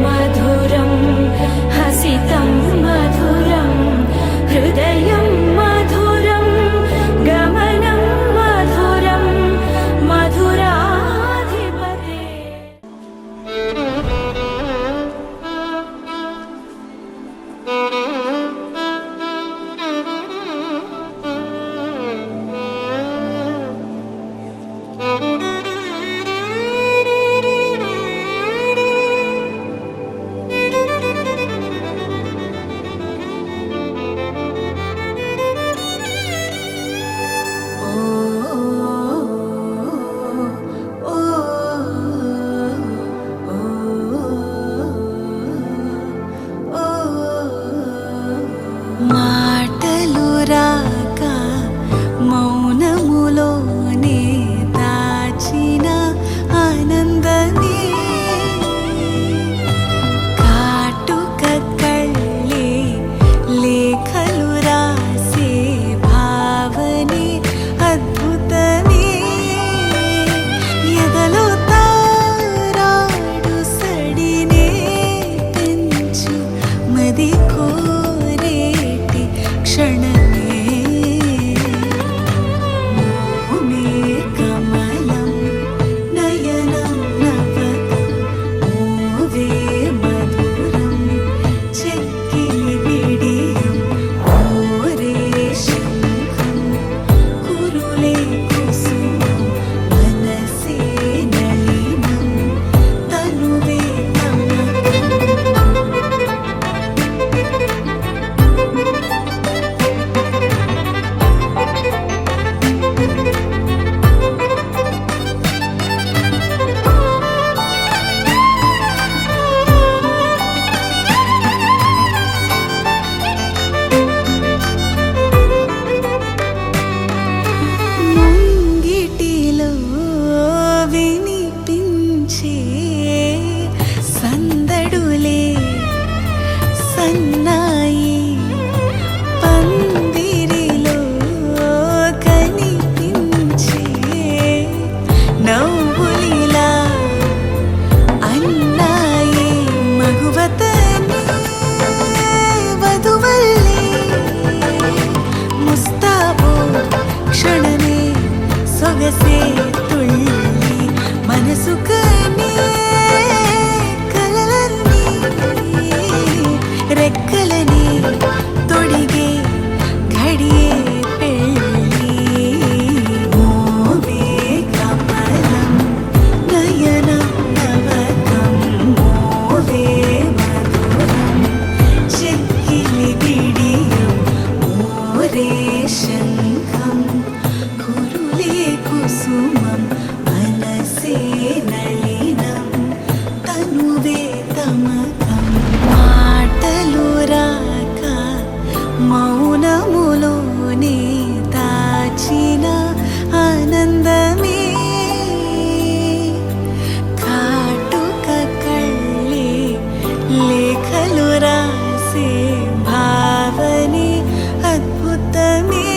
మధురం హసితం మధురం హృదయం మధురం గమనం మధురం మధురాధిపతే. మాటలు రాక మౌనములోనే దాచిన ఆనందమే కాటుక కళ్ళే లేఖలు రాసే భావనే అద్భుతమే ఎదలో తారాడు సడినే పెంచు మది కోరేటి క్షణమే మోమే కమలం నయనం నవకం మోవే మధురం చెక్కిలి బిడియం మోరే శంఖం కురులే కుసుమం మనసే నళినం తనువే తమకం. ముంగిటిలో వినిపించే సందడులే సన్నాయి పందిరిలో కనిపించే నవ్వులిలా అన్నాయి మగువతని వధువల్లే ముస్తాబో క్షణమే సొగసే తుళ్ళి మనసు కనే కలలన్నీ రెక్కలని తొడిగే ఘడియే పెళ్ళి మోవే కమలం నయనం నవకం మోవే మధురం చెక్కిలి బిడియం మోరే శంఖం కురులే కుసుమం మనసే నళినం తనువే తమకం. మాటలు రాక మౌనములోనే దాచిన ఆనందమే కాటుక కళ్ళే లేఖలు రాసే భావనే అద్భుతమే.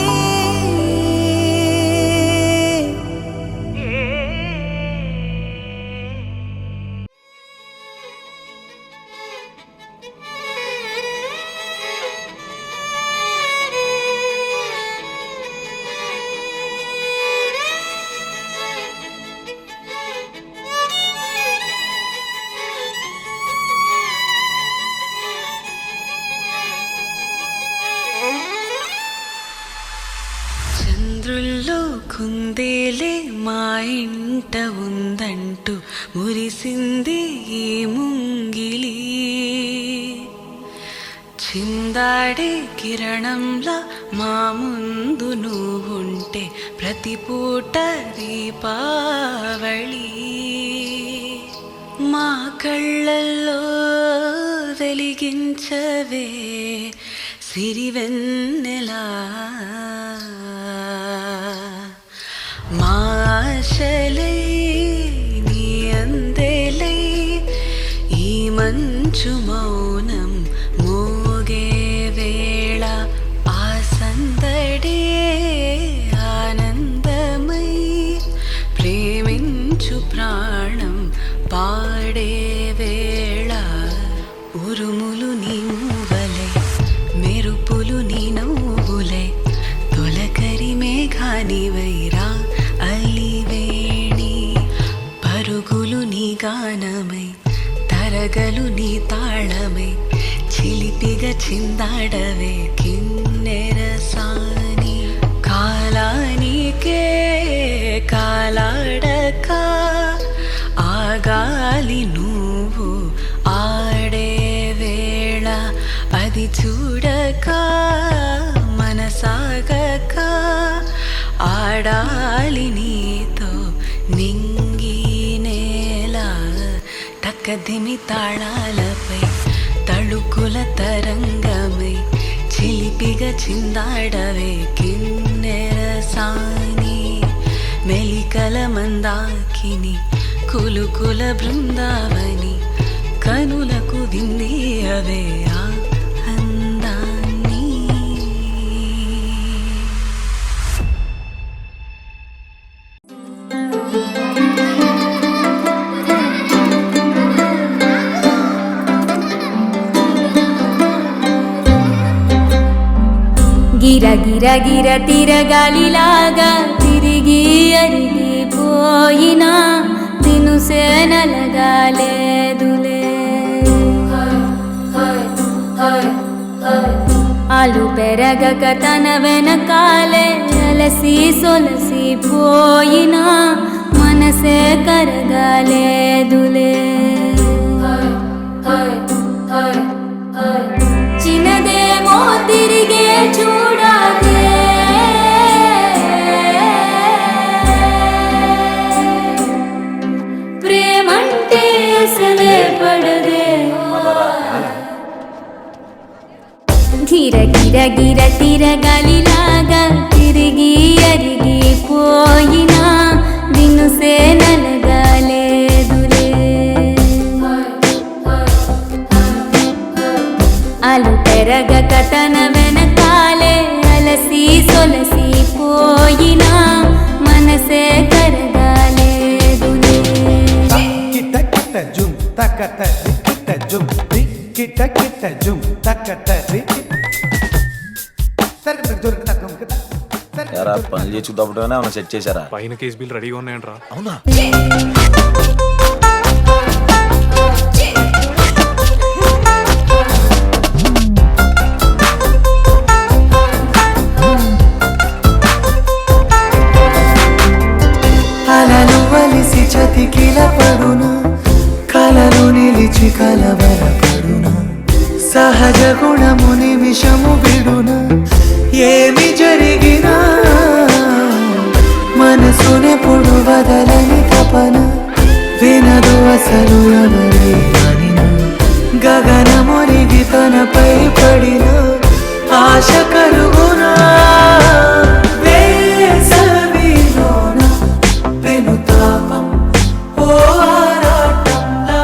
చంద్రుల్లో కుందేలే మా ఇంట ఉందంటూ మురిసింది ఈ ముంగిలి చిందాడే కిరణంలా మా ముందు నువ్వుంటే ప్రతి పూట దీపావళి మా కళ్ళల్లో వెలిగించవే సిరివెన్నెలా మా ఆశలై నీ అందెలై ఈ మంచు మౌనం మోగే వేళ ఆ సందడే ఆనందమై ప్రేమించు ప్రాణం పాడే వేళ ఉరుములు నీ మూవలే మెరుపులు నీ నవ్వులే తొలకరి మేఘానివైరా అలివేణి పరుగులు నీ గానమై తరగలు నీ తాళమై చిలిపిగా చిందాడవే కిన్నెరసాని కాలానికే కాలాడక ఆగాలి నువ్వు ఆడే వేళ అది చూడక మనసాగక ఆడాలి నీతో నింగి నేల తక్కదిమి తాళాలపై తళుకుల తరంగమై చిలిపిగా చిందాడవే కిన్నెరసాని మెలికల మందాకిని కులుకుల బృందావని కనులకు వింది అవే ఆ అందాన్ని గిర గిర గిర తిరగాలిలాగా తిరిగి అరిగిపోయినా దినుసే నలగాలేదులే ఆలు పెరగక తన వెనకాలే అలసి సొలసి పోయినా మనసే కరగాలేదులే చిన్నదేమో తిరిగే చూడాదే ప్రేమంటే అసలే పడదే గిర గిర గిర తిరగాలిలాగా తిరిగి అరిగిపోయినా దినుసే నలగాలేదులే అలు పెరగక తన వెనకాలే అలసి సొలసి పోయినా మనసే కరగాలేదులే కిట కిట జుమ్ తకట కిట జుమ్ కిట కిట జుమ్ తకట పనులు చేసి తప్పటమే ఏమైనా సెట్ చేశారా? పైన కేసు బిల్ రెడీగా ఉన్నాయంట్రా. అవునా? అలలు వలిసి చతికిల పడును కలలు నిలిచి కలవరపడును సహజ గుణము నిమిషము విడును ఏమి జరిగినా మనసునెప్పుడు వదలని తపన వినదు అసలు ఎవరి గగనమునిగి తనపై పడిన ఆశ కలుగునా వేసవిలోన పెనుతాపం ఓ ఆరాటంలా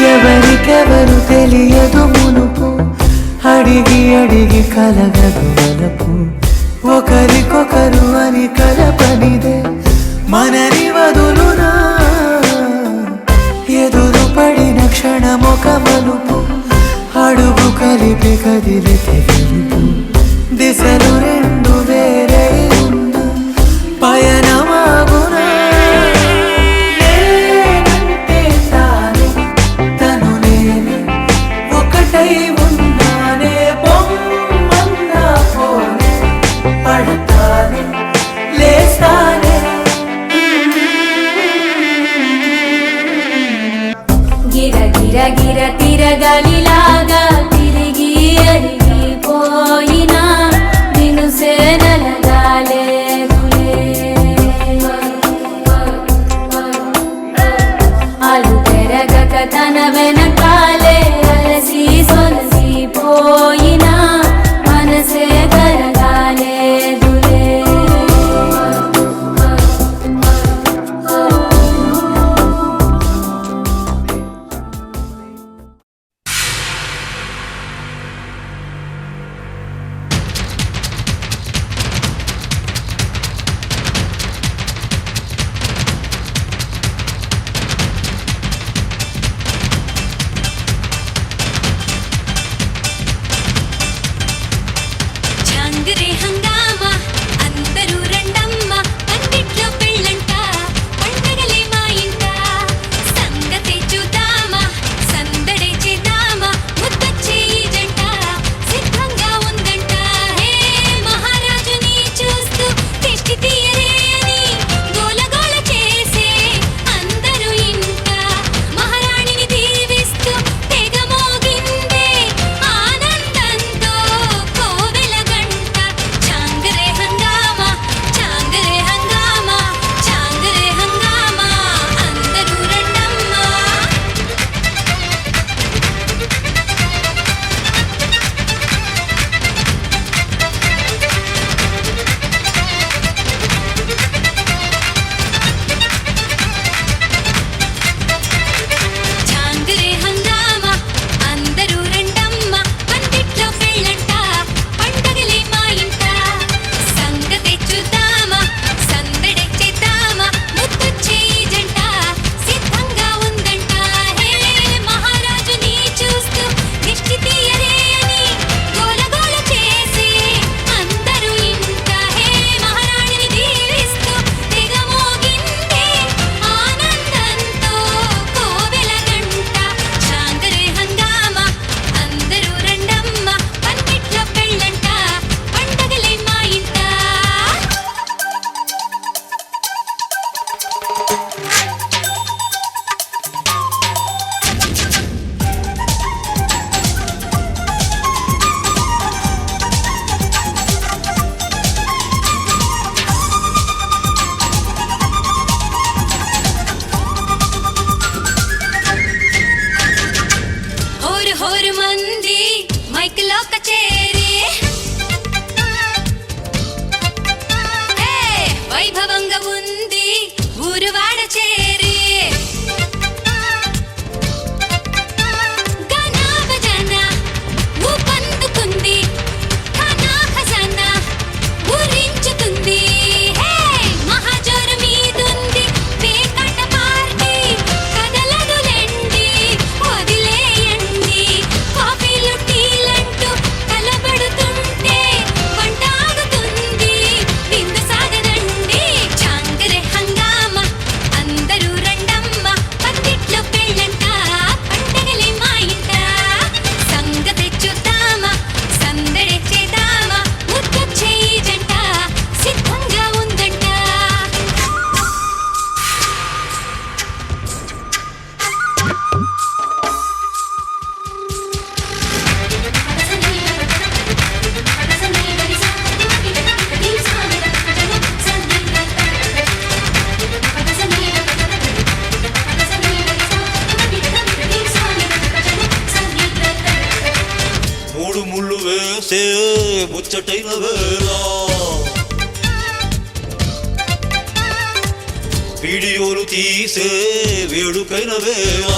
ఎవరికెవరు తెలియదు మునుపు అడిగి అడిగి కలగదు వలపు ఒకరికొకరు అని కలపనిదే మనని వదులునా ఎదురు పడిన క్షణమొక మలుపు అడుగు కలిపి కదిలితే గెలుపు దిశలు రెండు వేరే ఉన్న పయనమాగునా నేనంటే తానే తను నేనే ఒకటై ఉన్నానే బొమ్మన్నా పోనే పడతానే లేస్తానే గిర గిర గిర తిరగాలిలాగా తిరిగి అరిగిపోయినా ముచ్చటైన వేళ వీడియోలు తీసే వేడుకైన వేళ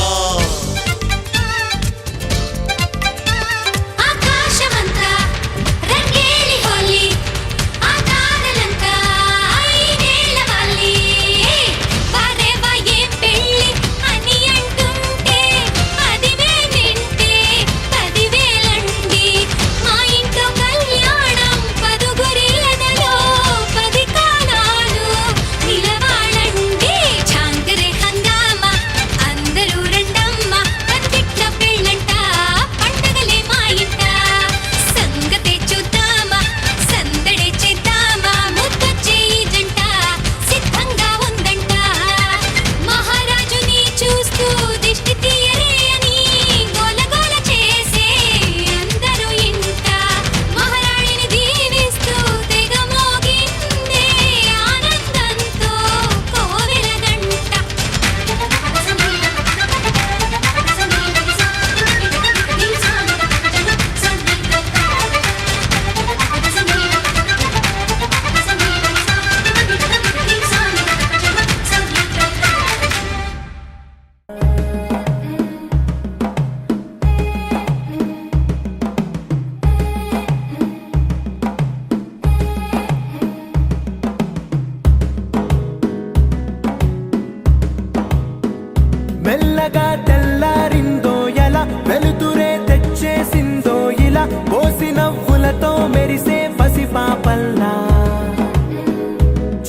మెల్లగా తెల్లారిందో ఎలా వెలుతురే తెచ్చేసిందో ఇలా పోసి నవ్వులతో మెరిసే పసిపాపల్లా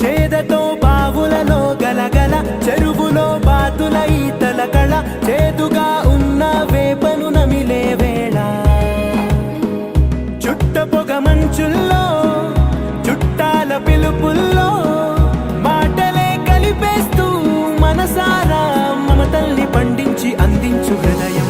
చేదతో బావులలో గలగల చెరువులో బాతుల ఈతల కళ చేదుగా ఉన్న వేపను నమిలే వేళ చుట్ట పొగ మంచుల్లో చుట్టాల పిలుపుల్లో మాటలే కలిపేస్తూ మనసారా మమతల్ని పండించి అందించు హృదయం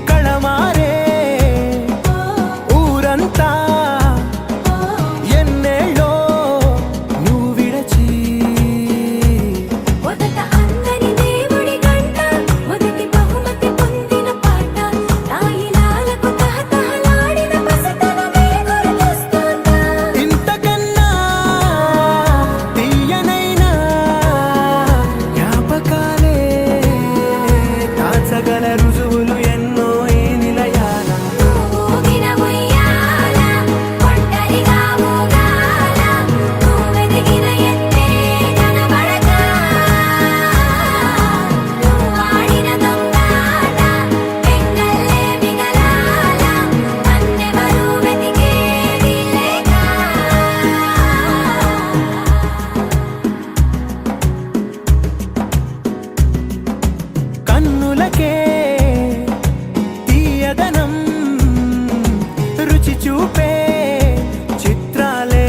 కళమారే ఊరంతా ఎన్నేళ్ళో నువ్వు విడచి మొదట అందరి దేవుడి గంట మొదటి బహుమతి పొందిన పాట తాయిలాలకు తహతహలాడిన పసితనమే గుర్తొస్తుందా ఇంతకన్నా తీయనైనా జ్ఞాపకాలే దాచగల రుజువులు ఎన్నో ఈ నిలయాల ఊగిన ఉయ్యాల ఒంటరిగా ఊగాల నువ్వెదిగిన ఎత్తే కనబడక నువ్వాడిన దొంగాట పెంగల్లే మిగలాల నన్నెవరూ వెతికేది లేక కన్నులకే తీయదనం రుచి చూపే చిత్రాలే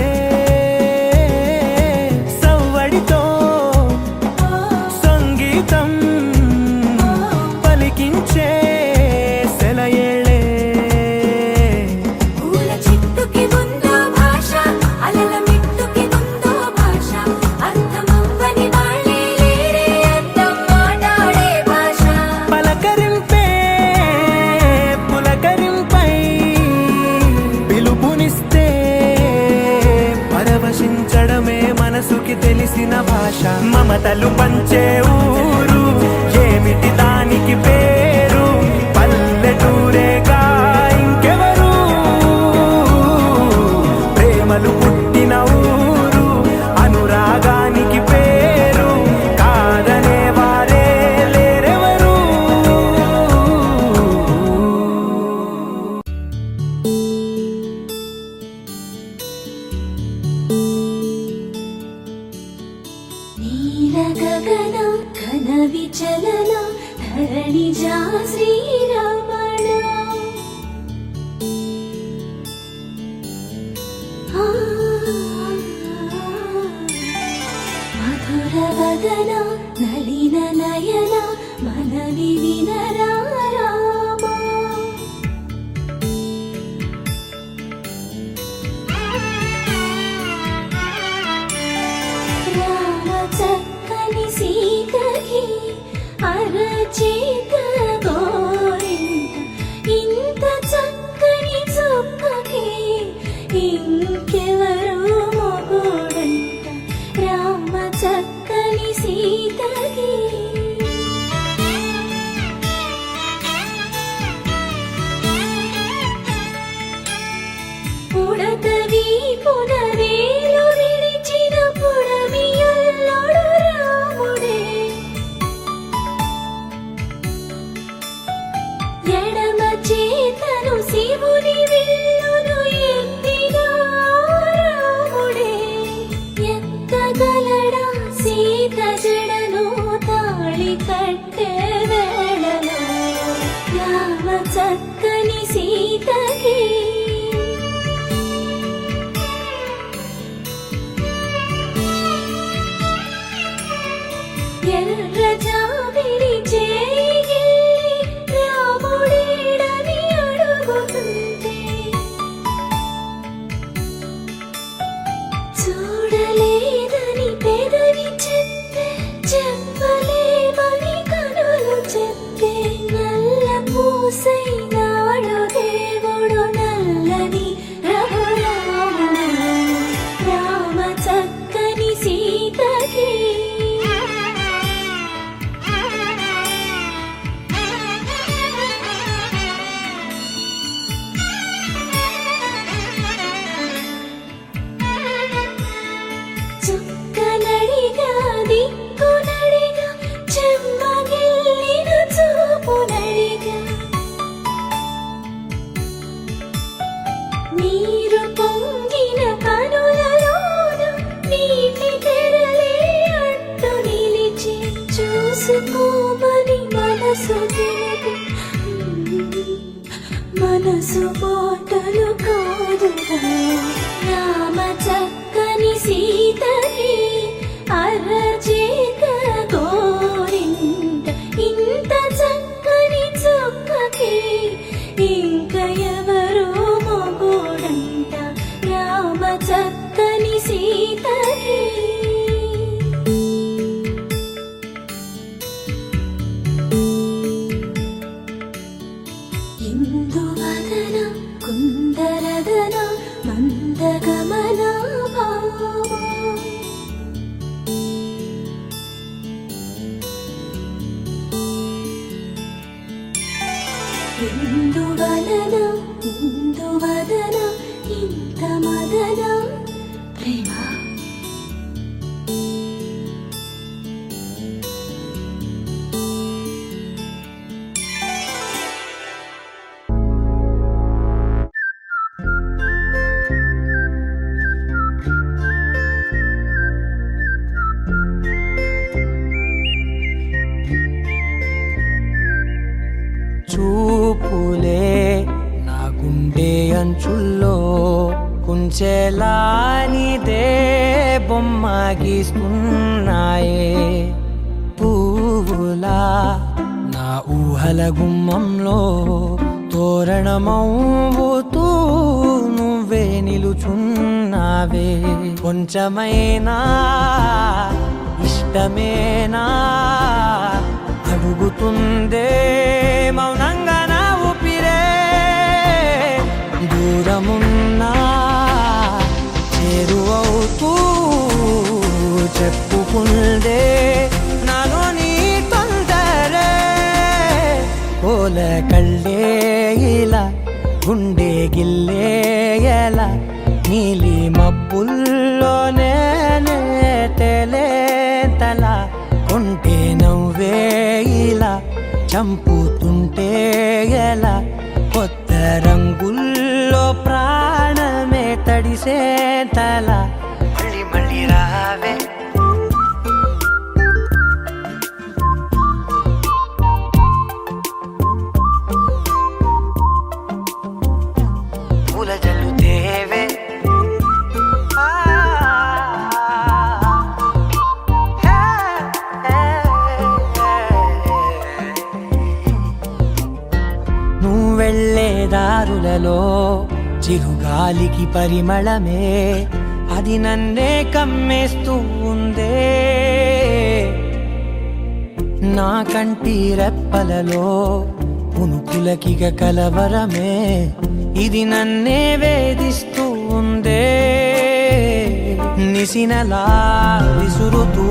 సవ్వడితో సంగీతం పలికించే సెలయేళే పూల చిట్టుకి ఉందో భాష అలల మిట్టుకి ఉందో భాష అర్థమవ్వని వాళ్ళే లేరే అర్థం మాట్లాడే భాష పలకరింపే పులకరింపై పిలుపునిస్తే పరవశించడమే మనసుకి తెలిసిన భాష మమతలు పంచే ఊరు ఏమిటి దానికి పేరు పల్లెటూరేగా ఇంకెవరు ప్రేమలు పుట్టిన ఊరు అనురా నీలగగన ఘన విచలన ధరణిజా శ్రీరమణ మధుర వదన నళిన నయన మనవి వినరా రామా రామ చక్కని సీతకి అరచేత గోరింట ఇంత చక్కని చుక్కకి ఇంకెవరు మొగుడంట రామ చక్కని సీతకి పుడతవి పునవేలు విడిచిన పుడమియల్లోడు రాముడే ఎడమ చేతను శివుని విల్లును ఎత్తిన రాముడే ఎత్తగలడా సీత జడను తాళి కట్టె వేళలో రామ చక్కని సీతకి ఎర్ర జాబిలి చేయి రాముడేడని అడుగుతుంటే చూడలేదని పెదవి చెప్పే చెప్పలేమని కనులు చెప్పే నల్ల పూసై నాడు దేవుడు నల్లని రఘురాముడు రామ చక్కని సీతకి చుక్కనడిగా దిక్కునడిగా చెమ్మగిల్లిన చూపునడిగా నీరు పొంగిన కనులలోన నీటి తెరలే అడ్డు నిలిచి చూసుకోమని మనసు తినదు మనసు పోటలు కాదుగా రామ చక్కని సీతకి అరచేత గోరింట ఇంత చక్కని చుక్కకి ఇంక ఎవరు మొగుడంట రామ చక్కని సీతకి ఇందువదన కుందరదన మందగమన భావ ఇందువలన ఇందువదన ఇంత మదన ప్రేమ చూపులే నా గుండె అంచుల్లో కుంచెలానిదే బొమ్మ గీస్తున్నాయే పువ్వులా నా ఊహల గుమ్మంలో తోరణమవుతూ నువ్వే నిలుచున్నావే కొంచెమైనా ఇష్టమేనా అడుగుతుందే మౌనంగా నా ఊపిరే దూరమున్నా చేరువవుతూ చెప్పుకుందే నాలో నీ తొందరే కోల కళ్ళే ఇలా గుండె గిల్లే ఎలా నీలి మబ్బుల్లోనే తల కొంటే నవ్వే ఇలా చంపుతుంటే ఎలా కొత్త రంగుల్లో ప్రాణమే తడిసే తల మళ్ళీ మళ్ళీ రావే పాటలలో చిరుగాలికి పరిమళమే అది నన్నే కమ్మేస్తూ ఉందే నా కంటి రెప్పలలో పునుకులకిగ కలవరమే ఇది నన్నే వేధిస్తూ ఉందే నిసినలా విసురుతూ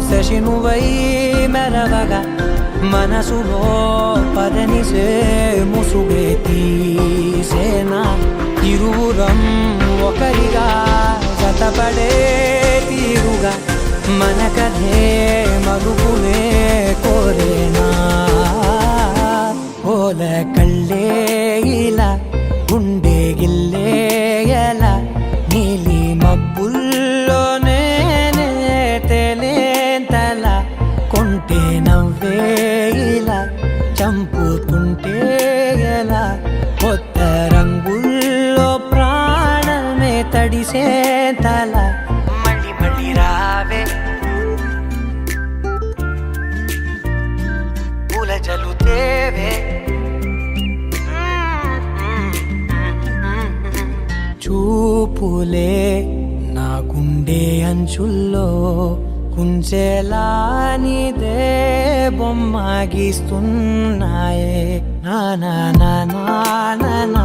శశినువై మెరవగా మనసులో పదనిసే ముసుగే తీసేనా ఇరువురం ఒకరిగా జతపడే తీరుగా మన కథే మలుపునే కోరేనా ఓల కళ్ళే ఇలా గుండె గిల్లే ఎలా నీలి మబ్బుల్లోనే తేలేంతల కొంటే నవ్వే ఇలా చంపుతుంటే ఎలా కొత్త రంగుల్లో ప్రాణమే తడిసే తల మళ్ళీ మళ్ళీ రావే పూల జలుతేవే చూపులే నా గుండె అంచుల్లో కుంచెలా నీదే బొమ్మ గీస్తున్నాయే నా నా నా నా నా నా